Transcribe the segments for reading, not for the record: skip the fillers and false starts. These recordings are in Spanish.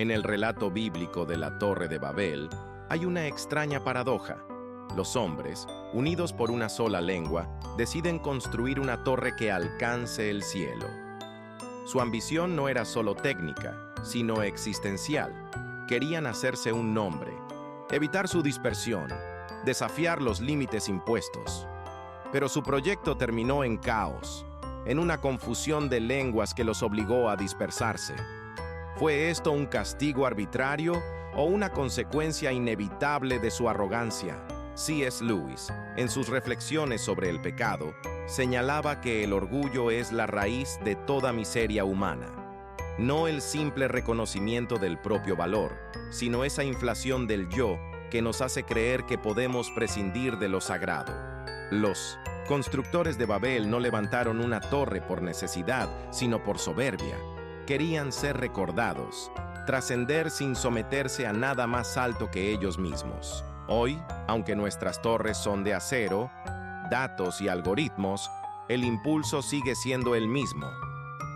En el relato bíblico de la Torre de Babel, hay una extraña paradoja. Los hombres, unidos por una sola lengua, deciden construir una torre que alcance el cielo. Su ambición no era solo técnica, sino existencial. Querían hacerse un nombre, evitar su dispersión, desafiar los límites impuestos. Pero su proyecto terminó en caos, en una confusión de lenguas que los obligó a dispersarse. ¿Fue esto un castigo arbitrario o una consecuencia inevitable de su arrogancia? C.S. Lewis, en sus reflexiones sobre el pecado, señalaba que el orgullo es la raíz de toda miseria humana. No el simple reconocimiento del propio valor, sino esa inflación del yo que nos hace creer que podemos prescindir de lo sagrado. Los constructores de Babel no levantaron una torre por necesidad, sino por soberbia. Querían ser recordados, trascender sin someterse a nada más alto que ellos mismos. Hoy, aunque nuestras torres son de acero, datos y algoritmos, el impulso sigue siendo el mismo.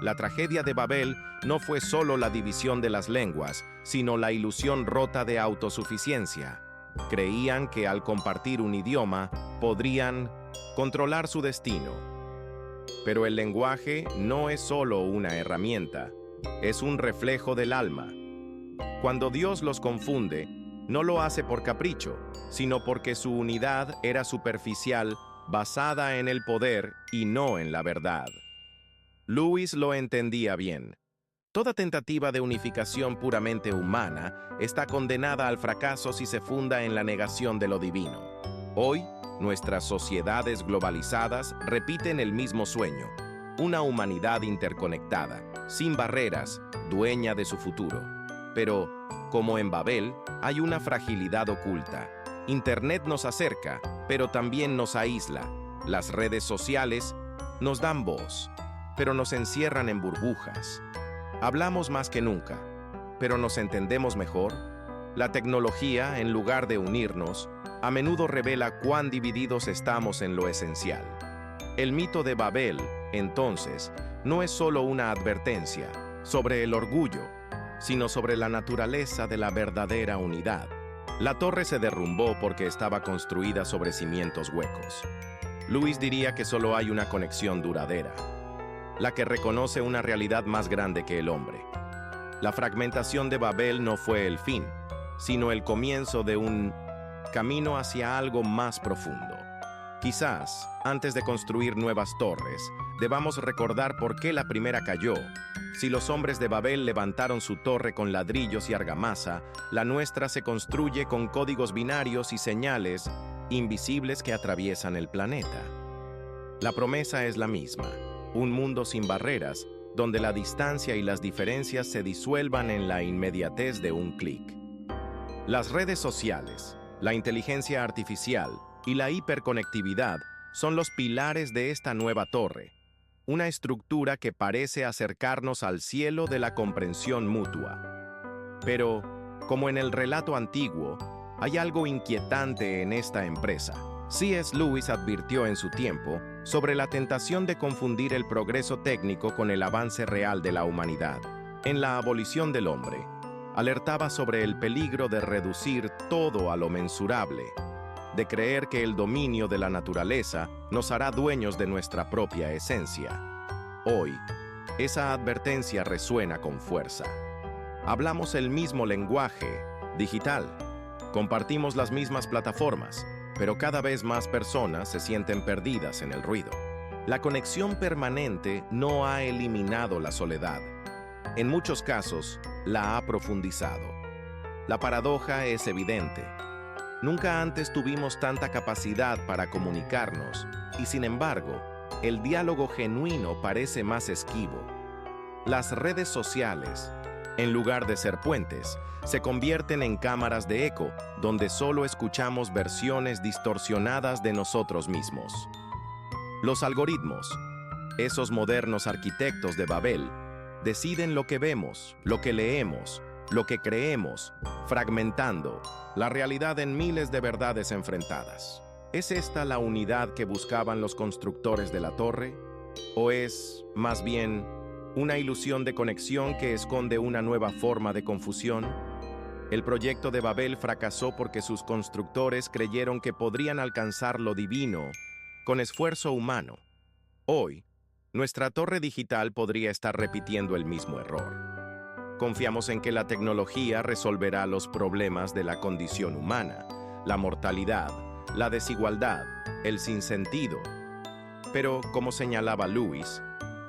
La tragedia de Babel no fue solo la división de las lenguas, sino la ilusión rota de autosuficiencia. Creían que al compartir un idioma, podrían controlar su destino. Pero el lenguaje no es solo una herramienta, es un reflejo del alma. Cuando Dios los confunde, no lo hace por capricho, sino porque su unidad era superficial, basada en el poder y no en la verdad. Lewis lo entendía bien. Toda tentativa de unificación puramente humana está condenada al fracaso si se funda en la negación de lo divino. Hoy, nuestras sociedades globalizadas repiten el mismo sueño, una humanidad interconectada, sin barreras, dueña de su futuro. Pero, como en Babel, hay una fragilidad oculta. Internet nos acerca, pero también nos aísla. Las redes sociales nos dan voz, pero nos encierran en burbujas. Hablamos más que nunca, pero ¿nos entendemos mejor? La tecnología, en lugar de unirnos, a menudo revela cuán divididos estamos en lo esencial. El mito de Babel, entonces, no es solo una advertencia sobre el orgullo, sino sobre la naturaleza de la verdadera unidad. La torre se derrumbó porque estaba construida sobre cimientos huecos. Lewis diría que solo hay una conexión duradera, la que reconoce una realidad más grande que el hombre. La fragmentación de Babel no fue el fin, sino el comienzo de un camino hacia algo más profundo. Quizás, antes de construir nuevas torres, debamos recordar por qué la primera cayó. Si los hombres de Babel levantaron su torre con ladrillos y argamasa, la nuestra se construye con códigos binarios y señales invisibles que atraviesan el planeta. La promesa es la misma, un mundo sin barreras, donde la distancia y las diferencias se disuelvan en la inmediatez de un clic. Las redes sociales, la inteligencia artificial y la hiperconectividad son los pilares de esta nueva torre, una estructura que parece acercarnos al cielo de la comprensión mutua. Pero, como en el relato antiguo, hay algo inquietante en esta empresa. C.S. Lewis advirtió en su tiempo sobre la tentación de confundir el progreso técnico con el avance real de la humanidad. En La abolición del hombre, alertaba sobre el peligro de reducir todo a lo mensurable, de creer que el dominio de la naturaleza nos hará dueños de nuestra propia esencia. Hoy, esa advertencia resuena con fuerza. Hablamos el mismo lenguaje digital, compartimos las mismas plataformas, pero cada vez más personas se sienten perdidas en el ruido. La conexión permanente no ha eliminado la soledad. En muchos casos, la ha profundizado. La paradoja es evidente. Nunca antes tuvimos tanta capacidad para comunicarnos, y sin embargo, el diálogo genuino parece más esquivo. Las redes sociales, en lugar de ser puentes, se convierten en cámaras de eco, donde solo escuchamos versiones distorsionadas de nosotros mismos. Los algoritmos, esos modernos arquitectos de Babel, deciden lo que vemos, lo que leemos, lo que creemos, fragmentando la realidad en miles de verdades enfrentadas. ¿Es esta la unidad que buscaban los constructores de la torre? ¿O es, más bien, una ilusión de conexión que esconde una nueva forma de confusión. El proyecto de Babel fracasó porque sus constructores creyeron que podrían alcanzar lo divino con esfuerzo humano. Hoy, nuestra torre digital podría estar repitiendo el mismo error. Confiamos en que la tecnología resolverá los problemas de la condición humana, la mortalidad, la desigualdad, el sinsentido. Pero, como señalaba Lewis,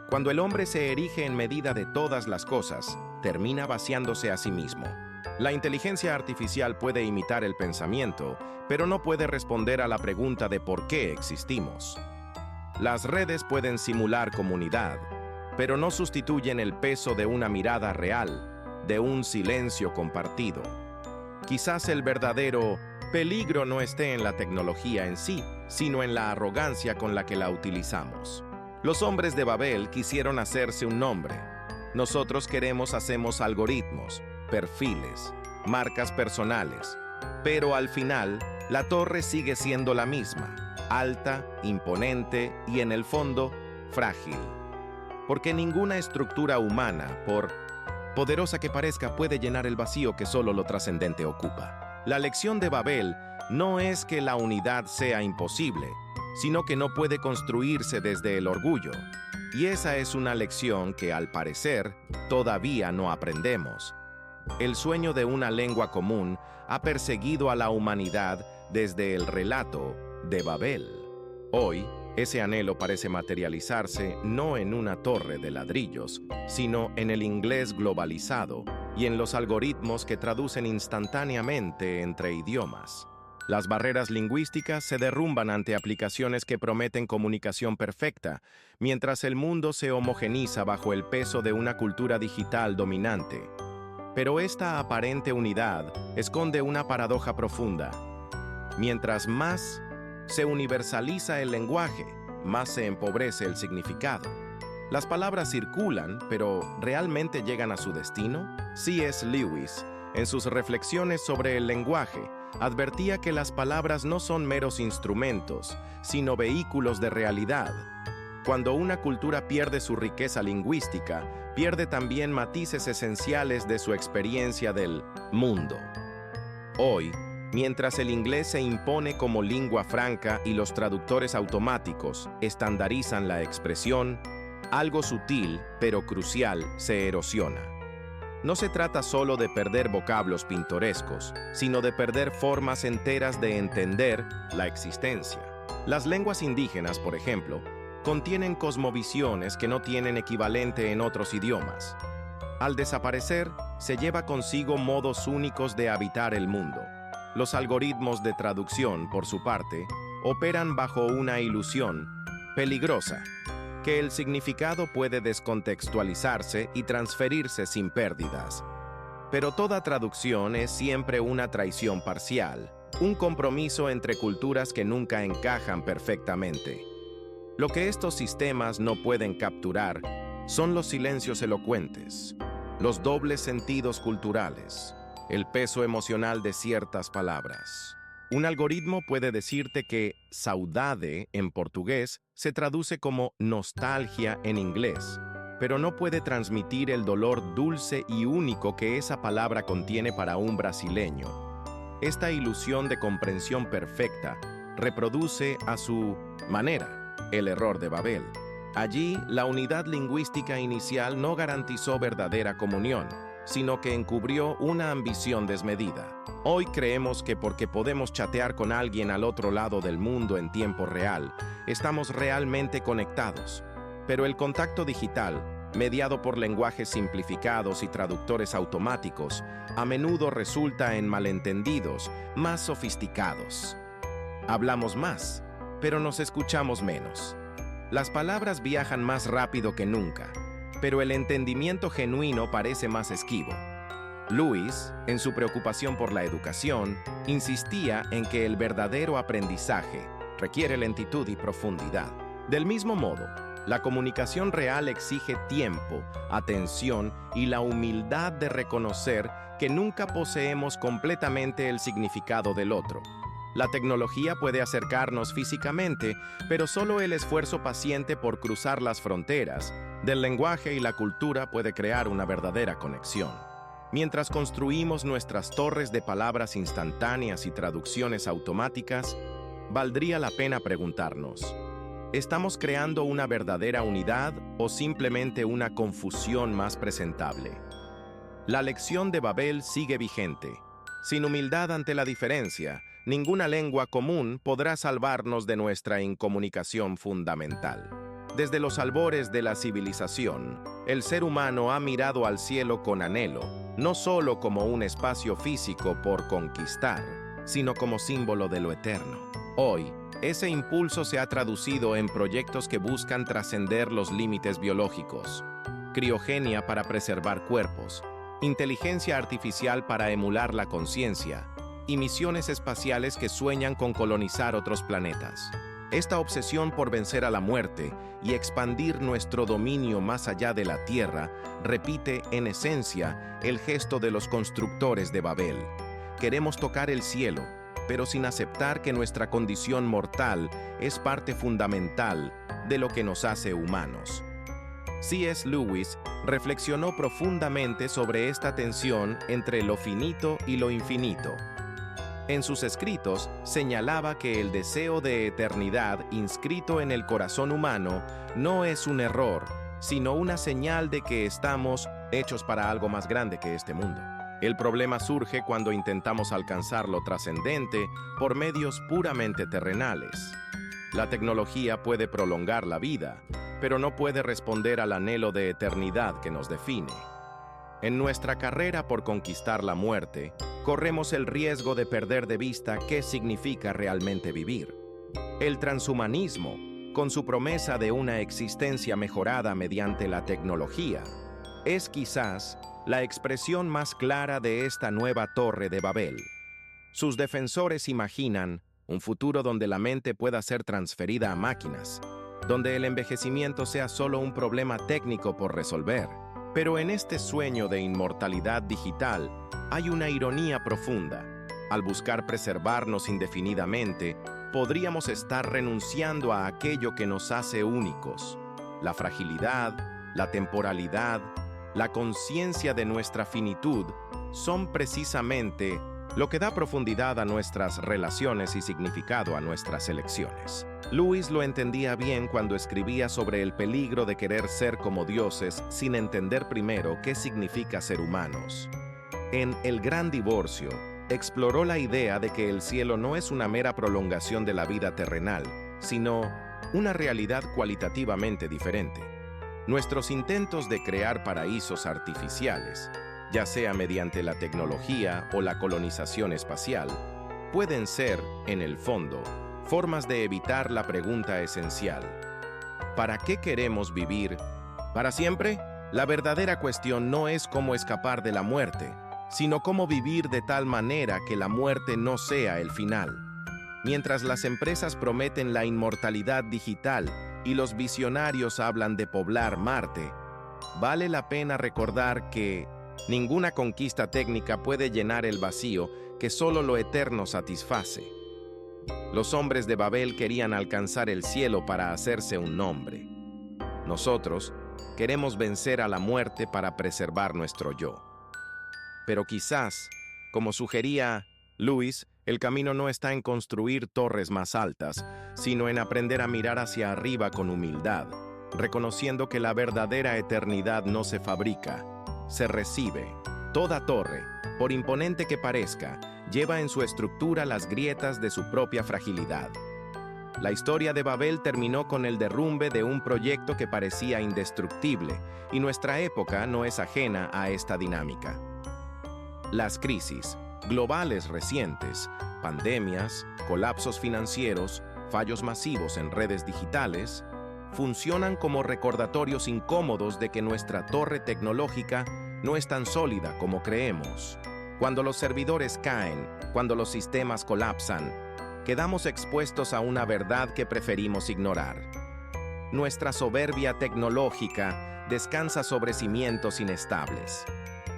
cuando el hombre se erige en medida de todas las cosas, termina vaciándose a sí mismo. La inteligencia artificial puede imitar el pensamiento, pero no puede responder a la pregunta de por qué existimos. Las redes pueden simular comunidad, pero no sustituyen el peso de una mirada real, de un silencio compartido. Quizás el verdadero peligro no esté en la tecnología en sí, sino en la arrogancia con la que la utilizamos. Los hombres de Babel quisieron hacerse un nombre. Nosotros hacemos algoritmos, perfiles, marcas personales, pero al final, la torre sigue siendo la misma, alta, imponente y en el fondo, frágil. Porque ninguna estructura humana, por poderosa que parezca, puede llenar el vacío que solo lo trascendente ocupa. La lección de Babel no es que la unidad sea imposible, sino que no puede construirse desde el orgullo. Y esa es una lección que, al parecer, todavía no aprendemos. El sueño de una lengua común ha perseguido a la humanidad desde el relato de Babel. Hoy, ese anhelo parece materializarse no en una torre de ladrillos, sino en el inglés globalizado y en los algoritmos que traducen instantáneamente entre idiomas. Las barreras lingüísticas se derrumban ante aplicaciones que prometen comunicación perfecta, mientras el mundo se homogeniza bajo el peso de una cultura digital dominante. Pero esta aparente unidad esconde una paradoja profunda. Mientras más se universaliza el lenguaje, más se empobrece el significado. Las palabras circulan, pero ¿realmente llegan a su destino? C.S. Lewis, en sus reflexiones sobre el lenguaje, advertía que las palabras no son meros instrumentos, sino vehículos de realidad. Cuando una cultura pierde su riqueza lingüística, pierde también matices esenciales de su experiencia del mundo. Hoy, mientras el inglés se impone como lengua franca y los traductores automáticos estandarizan la expresión, algo sutil, pero crucial, se erosiona. No se trata solo de perder vocablos pintorescos, sino de perder formas enteras de entender la existencia. Las lenguas indígenas, por ejemplo, contienen cosmovisiones que no tienen equivalente en otros idiomas. Al desaparecer, se lleva consigo modos únicos de habitar el mundo. Los algoritmos de traducción, por su parte, operan bajo una ilusión peligrosa, que el significado puede descontextualizarse y transferirse sin pérdidas. Pero toda traducción es siempre una traición parcial, un compromiso entre culturas que nunca encajan perfectamente. Lo que estos sistemas no pueden capturar son los silencios elocuentes, los dobles sentidos culturales, el peso emocional de ciertas palabras. Un algoritmo puede decirte que saudade en portugués se traduce como nostalgia en inglés, pero no puede transmitir el dolor dulce y único que esa palabra contiene para un brasileño. Esta ilusión de comprensión perfecta reproduce a su manera el error de Babel. Allí, la unidad lingüística inicial no garantizó verdadera comunión, sino que encubrió una ambición desmedida. Hoy creemos que porque podemos chatear con alguien al otro lado del mundo en tiempo real, estamos realmente conectados. Pero el contacto digital, mediado por lenguajes simplificados y traductores automáticos, a menudo resulta en malentendidos más sofisticados. Hablamos más, pero nos escuchamos menos. Las palabras viajan más rápido que nunca, pero el entendimiento genuino parece más esquivo. Lewis, en su preocupación por la educación, insistía en que el verdadero aprendizaje requiere lentitud y profundidad. Del mismo modo, la comunicación real exige tiempo, atención y la humildad de reconocer que nunca poseemos completamente el significado del otro. La tecnología puede acercarnos físicamente, pero solo el esfuerzo paciente por cruzar las fronteras Del lenguaje y la cultura puede crear una verdadera conexión. Mientras construimos nuestras torres de palabras instantáneas y traducciones automáticas, valdría la pena preguntarnos, ¿estamos creando una verdadera unidad o simplemente una confusión más presentable? La lección de Babel sigue vigente. Sin humildad ante la diferencia, ninguna lengua común podrá salvarnos de nuestra incomunicación fundamental. Desde los albores de la civilización, el ser humano ha mirado al cielo con anhelo, no solo como un espacio físico por conquistar, sino como símbolo de lo eterno. Hoy, ese impulso se ha traducido en proyectos que buscan trascender los límites biológicos, criogenia para preservar cuerpos, inteligencia artificial para emular la conciencia, y misiones espaciales que sueñan con colonizar otros planetas. Esta obsesión por vencer a la muerte y expandir nuestro dominio más allá de la Tierra repite, en esencia, el gesto de los constructores de Babel. Queremos tocar el cielo, pero sin aceptar que nuestra condición mortal es parte fundamental de lo que nos hace humanos. C.S. Lewis reflexionó profundamente sobre esta tensión entre lo finito y lo infinito. En sus escritos señalaba que el deseo de eternidad inscrito en el corazón humano no es un error, sino una señal de que estamos hechos para algo más grande que este mundo. El problema surge cuando intentamos alcanzar lo trascendente por medios puramente terrenales. La tecnología puede prolongar la vida, pero no puede responder al anhelo de eternidad que nos define. En nuestra carrera por conquistar la muerte, corremos el riesgo de perder de vista qué significa realmente vivir. El transhumanismo, con su promesa de una existencia mejorada mediante la tecnología, es quizás la expresión más clara de esta nueva torre de Babel. Sus defensores imaginan un futuro donde la mente pueda ser transferida a máquinas, donde el envejecimiento sea solo un problema técnico por resolver. Pero en este sueño de inmortalidad digital hay una ironía profunda. Al buscar preservarnos indefinidamente, podríamos estar renunciando a aquello que nos hace únicos. La fragilidad, la temporalidad, la conciencia de nuestra finitud son precisamente lo que da profundidad a nuestras relaciones y significado a nuestras elecciones. Lewis lo entendía bien cuando escribía sobre el peligro de querer ser como dioses sin entender primero qué significa ser humanos. En El Gran Divorcio, exploró la idea de que el cielo no es una mera prolongación de la vida terrenal, sino una realidad cualitativamente diferente. Nuestros intentos de crear paraísos artificiales, ya sea mediante la tecnología o la colonización espacial, pueden ser, en el fondo, formas de evitar la pregunta esencial: ¿para qué queremos vivir? ¿Para siempre? La verdadera cuestión no es cómo escapar de la muerte, sino cómo vivir de tal manera que la muerte no sea el final. Mientras las empresas prometen la inmortalidad digital y los visionarios hablan de poblar Marte, vale la pena recordar que ninguna conquista técnica puede llenar el vacío que solo lo eterno satisface. Los hombres de Babel querían alcanzar el cielo para hacerse un nombre. Nosotros queremos vencer a la muerte para preservar nuestro yo. Pero quizás, como sugería Lewis, el camino no está en construir torres más altas, sino en aprender a mirar hacia arriba con humildad, reconociendo que la verdadera eternidad no se fabrica, se recibe. Toda torre, por imponente que parezca, lleva en su estructura las grietas de su propia fragilidad. La historia de Babel terminó con el derrumbe de un proyecto que parecía indestructible, y nuestra época no es ajena a esta dinámica. Las crisis globales recientes, pandemias, colapsos financieros, fallos masivos en redes digitales, funcionan como recordatorios incómodos de que nuestra torre tecnológica no es tan sólida como creemos. Cuando los servidores caen, cuando los sistemas colapsan, quedamos expuestos a una verdad que preferimos ignorar. Nuestra soberbia tecnológica descansa sobre cimientos inestables.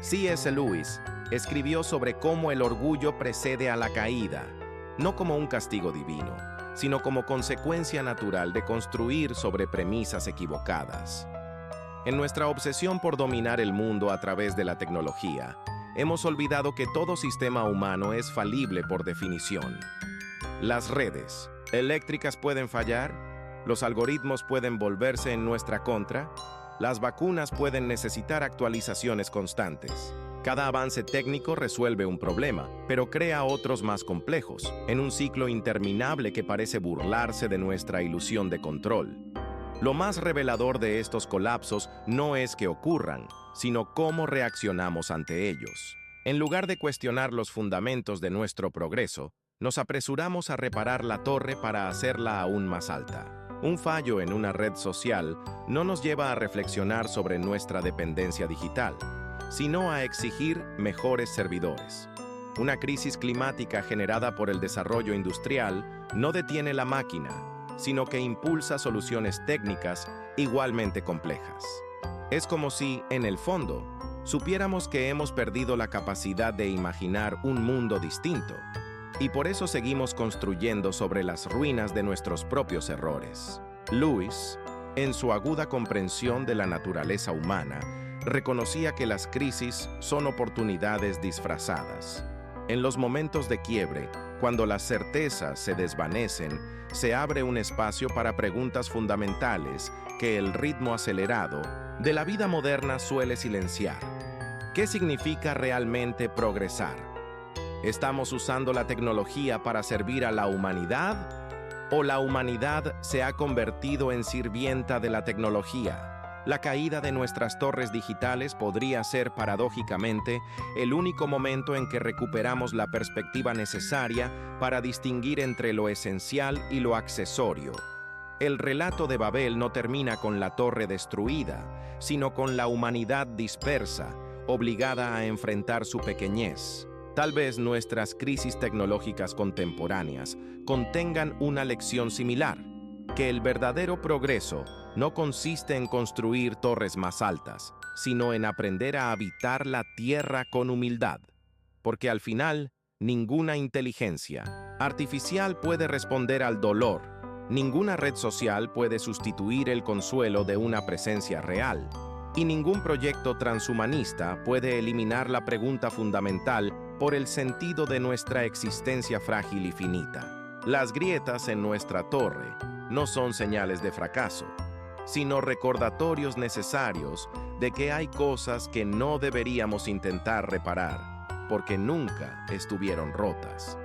C.S. Lewis escribió sobre cómo el orgullo precede a la caída, no como un castigo divino, sino como consecuencia natural de construir sobre premisas equivocadas. En nuestra obsesión por dominar el mundo a través de la tecnología, hemos olvidado que todo sistema humano es falible por definición. Las redes eléctricas pueden fallar, los algoritmos pueden volverse en nuestra contra, las vacunas pueden necesitar actualizaciones constantes. Cada avance técnico resuelve un problema, pero crea otros más complejos, en un ciclo interminable que parece burlarse de nuestra ilusión de control. Lo más revelador de estos colapsos no es que ocurran, sino cómo reaccionamos ante ellos. En lugar de cuestionar los fundamentos de nuestro progreso, nos apresuramos a reparar la torre para hacerla aún más alta. Un fallo en una red social no nos lleva a reflexionar sobre nuestra dependencia digital, sino a exigir mejores servidores. Una crisis climática generada por el desarrollo industrial no detiene la máquina, sino que impulsa soluciones técnicas igualmente complejas. Es como si, en el fondo, supiéramos que hemos perdido la capacidad de imaginar un mundo distinto, y por eso seguimos construyendo sobre las ruinas de nuestros propios errores. Lewis, en su aguda comprensión de la naturaleza humana, reconocía que las crisis son oportunidades disfrazadas. En los momentos de quiebre, cuando las certezas se desvanecen, se abre un espacio para preguntas fundamentales que el ritmo acelerado de la vida moderna suele silenciar. ¿Qué significa realmente progresar? ¿Estamos usando la tecnología para servir a la humanidad? ¿O la humanidad se ha convertido en sirvienta de la tecnología? La caída de nuestras torres digitales podría ser, paradójicamente, el único momento en que recuperamos la perspectiva necesaria para distinguir entre lo esencial y lo accesorio. El relato de Babel no termina con la torre destruida, sino con la humanidad dispersa, obligada a enfrentar su pequeñez. Tal vez nuestras crisis tecnológicas contemporáneas contengan una lección similar, que el verdadero progreso no consiste en construir torres más altas, sino en aprender a habitar la tierra con humildad. Porque al final, ninguna inteligencia artificial puede responder al dolor, ninguna red social puede sustituir el consuelo de una presencia real, y ningún proyecto transhumanista puede eliminar la pregunta fundamental por el sentido de nuestra existencia frágil y finita. Las grietas en nuestra torre no son señales de fracaso, sino recordatorios necesarios de que hay cosas que no deberíamos intentar reparar, porque nunca estuvieron rotas.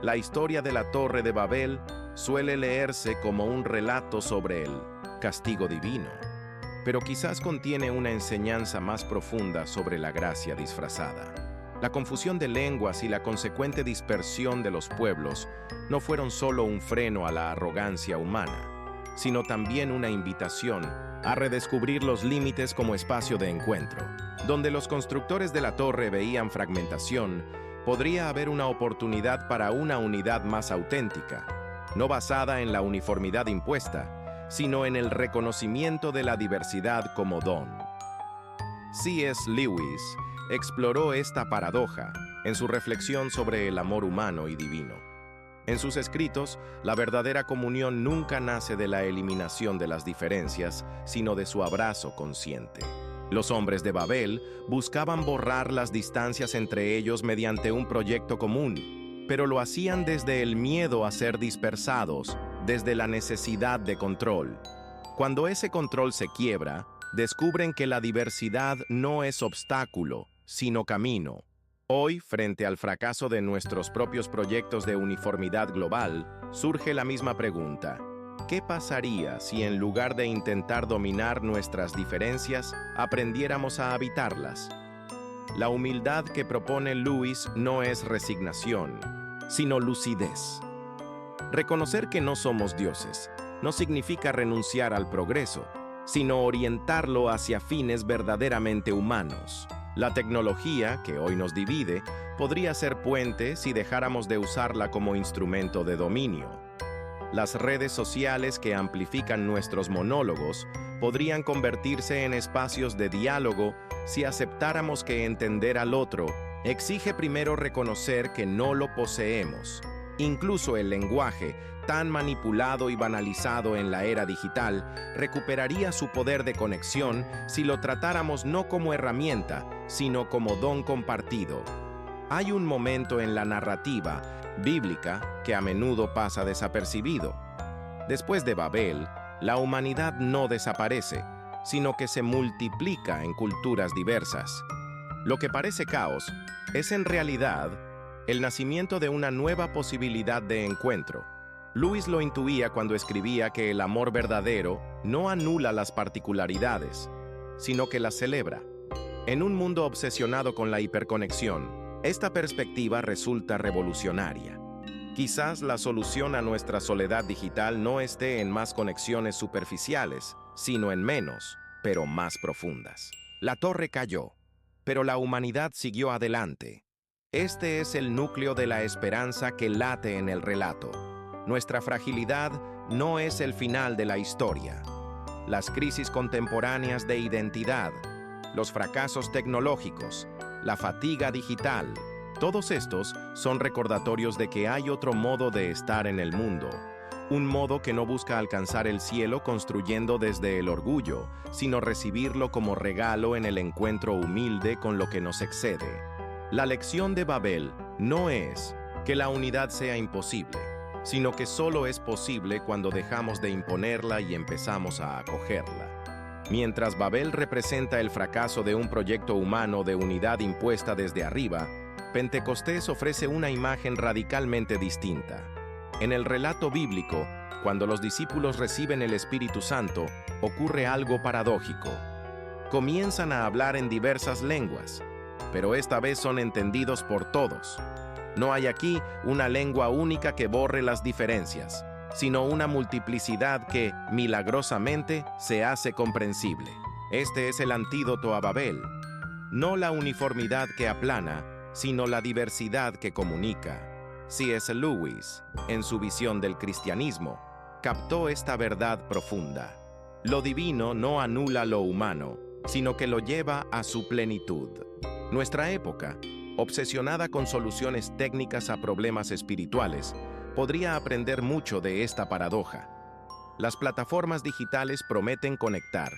La historia de la Torre de Babel suele leerse como un relato sobre el castigo divino, pero quizás contiene una enseñanza más profunda sobre la gracia disfrazada. La confusión de lenguas y la consecuente dispersión de los pueblos no fueron solo un freno a la arrogancia humana, sino también una invitación a redescubrir los límites como espacio de encuentro. Donde los constructores de la torre veían fragmentación, podría haber una oportunidad para una unidad más auténtica, no basada en la uniformidad impuesta, sino en el reconocimiento de la diversidad como don. C.S. Lewis exploró esta paradoja en su reflexión sobre el amor humano y divino. En sus escritos, la verdadera comunión nunca nace de la eliminación de las diferencias, sino de su abrazo consciente. Los hombres de Babel buscaban borrar las distancias entre ellos mediante un proyecto común, pero lo hacían desde el miedo a ser dispersados, desde la necesidad de control. Cuando ese control se quiebra, descubren que la diversidad no es obstáculo, sino camino. Hoy, frente al fracaso de nuestros propios proyectos de uniformidad global, surge la misma pregunta. ¿Qué pasaría si en lugar de intentar dominar nuestras diferencias, aprendiéramos a habitarlas? La humildad que propone Lewis no es resignación, sino lucidez. Reconocer que no somos dioses no significa renunciar al progreso, sino orientarlo hacia fines verdaderamente humanos. La tecnología, que hoy nos divide, podría ser puente si dejáramos de usarla como instrumento de dominio. Las redes sociales que amplifican nuestros monólogos podrían convertirse en espacios de diálogo si aceptáramos que entender al otro exige primero reconocer que no lo poseemos, Incluso el lenguaje, tan manipulado y banalizado en la era digital, recuperaría su poder de conexión si lo tratáramos no como herramienta, sino como don compartido. Hay un momento en la narrativa bíblica que a menudo pasa desapercibido. Después de Babel, la humanidad no desaparece, sino que se multiplica en culturas diversas. Lo que parece caos es en realidad el nacimiento de una nueva posibilidad de encuentro. Lewis lo intuía cuando escribía que el amor verdadero no anula las particularidades, sino que las celebra. En un mundo obsesionado con la hiperconexión, esta perspectiva resulta revolucionaria. Quizás la solución a nuestra soledad digital no esté en más conexiones superficiales, sino en menos, pero más profundas. La torre cayó, pero la humanidad siguió adelante. Este es el núcleo de la esperanza que late en el relato. Nuestra fragilidad no es el final de la historia. Las crisis contemporáneas de identidad, los fracasos tecnológicos, la fatiga digital, todos estos son recordatorios de que hay otro modo de estar en el mundo. Un modo que no busca alcanzar el cielo construyendo desde el orgullo, sino recibirlo como regalo en el encuentro humilde con lo que nos excede. La lección de Babel no es que la unidad sea imposible, sino que solo es posible cuando dejamos de imponerla y empezamos a acogerla. Mientras Babel representa el fracaso de un proyecto humano de unidad impuesta desde arriba, Pentecostés ofrece una imagen radicalmente distinta. En el relato bíblico, cuando los discípulos reciben el Espíritu Santo, ocurre algo paradójico. Comienzan a hablar en diversas lenguas, pero esta vez son entendidos por todos. No hay aquí una lengua única que borre las diferencias, sino una multiplicidad que, milagrosamente, se hace comprensible. Este es el antídoto a Babel. No la uniformidad que aplana, sino la diversidad que comunica. C.S. Lewis, en su visión del cristianismo, captó esta verdad profunda. Lo divino no anula lo humano, sino que lo lleva a su plenitud. Nuestra época, obsesionada con soluciones técnicas a problemas espirituales, podría aprender mucho de esta paradoja. Las plataformas digitales prometen conectar,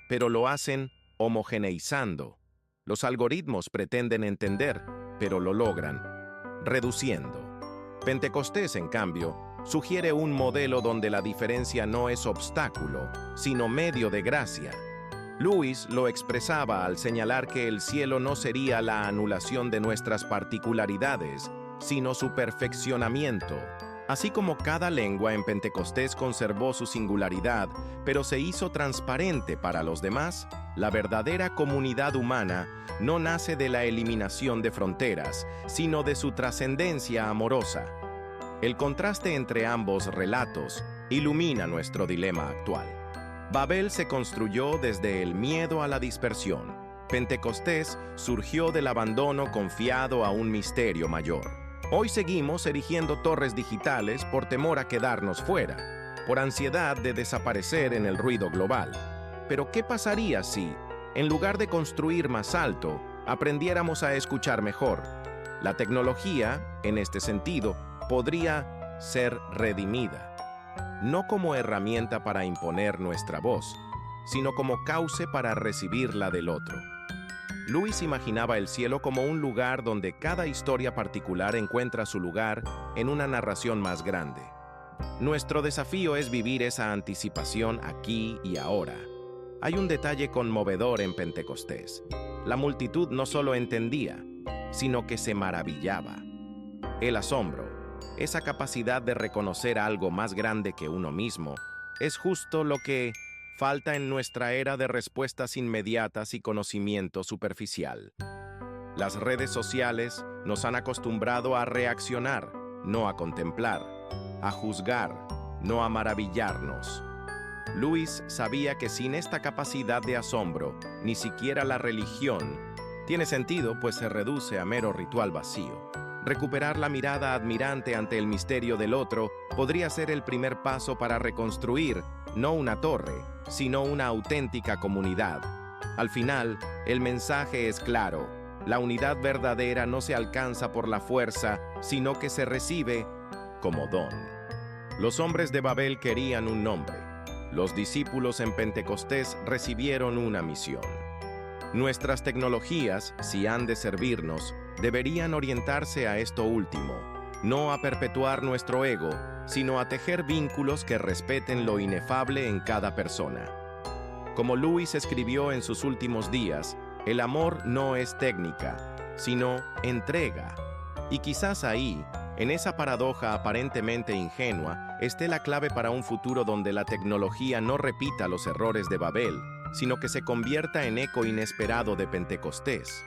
pero lo hacen homogeneizando. Los algoritmos pretenden entender, pero lo logran reduciendo. Pentecostés, en cambio, sugiere un modelo donde la diferencia no es obstáculo, sino medio de gracia. Lewis lo expresaba al señalar que el cielo no sería la anulación de nuestras particularidades, sino su perfeccionamiento. Así como cada lengua en Pentecostés conservó su singularidad, pero se hizo transparente para los demás, la verdadera comunidad humana no nace de la eliminación de fronteras, sino de su trascendencia amorosa. El contraste entre ambos relatos ilumina nuestro dilema actual. Babel se construyó desde el miedo a la dispersión. Pentecostés surgió del abandono confiado a un misterio mayor. Hoy seguimos erigiendo torres digitales por temor a quedarnos fuera, por ansiedad de desaparecer en el ruido global. Pero ¿qué pasaría si, en lugar de construir más alto, aprendiéramos a escuchar mejor? La tecnología, en este sentido, podría ser redimida, no como herramienta para imponer nuestra voz, sino como cauce para recibirla del otro. Lewis imaginaba el cielo como un lugar donde cada historia particular encuentra su lugar en una narración más grande. Nuestro desafío es vivir esa anticipación aquí y ahora. Hay un detalle conmovedor en Pentecostés. La multitud no solo entendía, sino que se maravillaba. El asombro, esa capacidad de reconocer algo más grande que uno mismo, es justo lo que falta en nuestra era de respuestas inmediatas y conocimiento superficial. Las redes sociales nos han acostumbrado a reaccionar, no a contemplar, a juzgar, no a maravillarnos. Lewis sabía que sin esta capacidad de asombro, ni siquiera la religión tiene sentido, pues se reduce a mero ritual vacío. Recuperar la mirada admirante ante el misterio del otro podría ser el primer paso para reconstruir, no una torre, sino una auténtica comunidad. Al final, el mensaje es claro: la unidad verdadera no se alcanza por la fuerza, sino que se recibe como don. Los hombres de Babel querían un nombre. Los discípulos en Pentecostés recibieron una misión. Nuestras tecnologías, si han de servirnos, deberían orientarse a esto último, no a perpetuar nuestro ego, sino a tejer vínculos que respeten lo inefable en cada persona. Como Lewis escribió en sus últimos días, el amor no es técnica, sino entrega. Y quizás ahí, en esa paradoja aparentemente ingenua, esté la clave para un futuro donde la tecnología no repita los errores de Babel, sino que se convierta en eco inesperado de Pentecostés.